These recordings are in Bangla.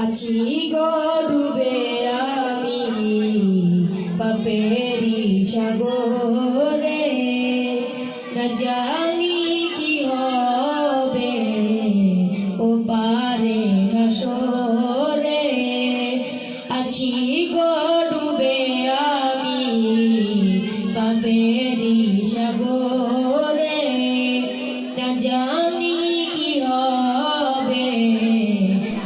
আছি গো ডুবে আমি পাপেরি সাগরে, না জানি কি হবে ও পারে হাসরে। আছি গো ডুবে আমি পাপেরি সাগরে, না জানি কি হবে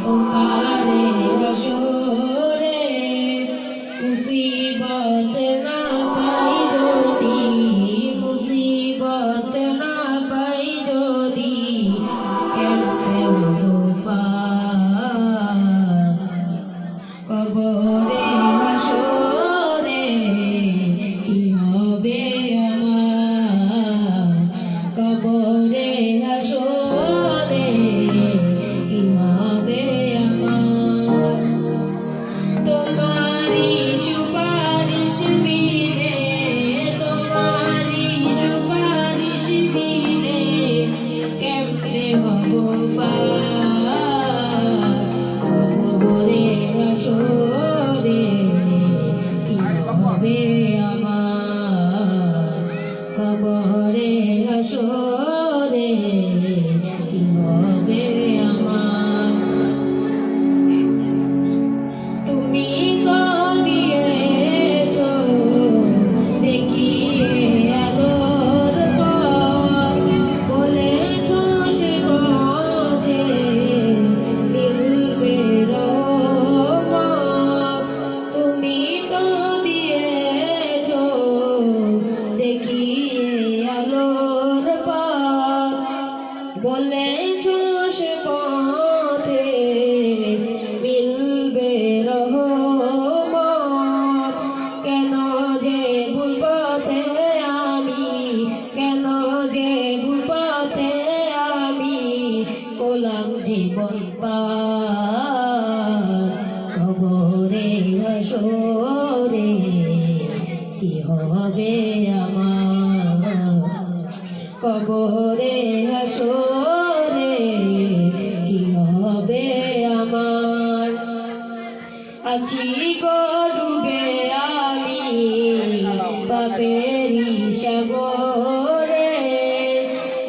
ও পারে হাসরে। মুসিবত না পাই যদি, মুসিবত না পাই যদি, কেমনে হবো পার কবরে হাসরে। কি হবে আমার কবরে হাসরে, কি হবে আমার। তোমারি সুপারিশ বিনে, তোমারি সুপারিশ বিনে, কেমনে হবো পার কবরে হাসরে। কি হবে আমার কবরে হাসরে, কি হবে আমার। তুমি তো দিয়েছ দেখিয়ে আলোর পথ, বলেছ সে পথে মিলবে রহমত। তুমি তো দিয়েছ দেখিয়ে আলোর পথ, বলেছ সে পথে মিলবে রহমত। কেন যে ভুল পথে আমি, কেন যে ভুল পথে আমি করলাম জীবন পার কবরে হাসরে। কি হবে আমার কবরে হাসরে, কি হবে আমার। আছি গো ডুবে আমি পাপেরি সাগরে,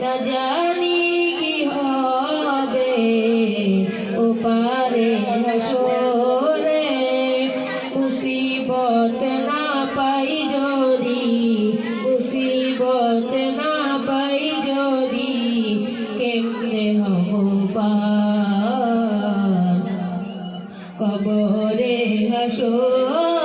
না জানি কি হবে ও পারে হাসরে। মুসিবত না পাই যদি, মুসিবত না পাই যদি, কেমনে হবো পার কবরে হাসরে।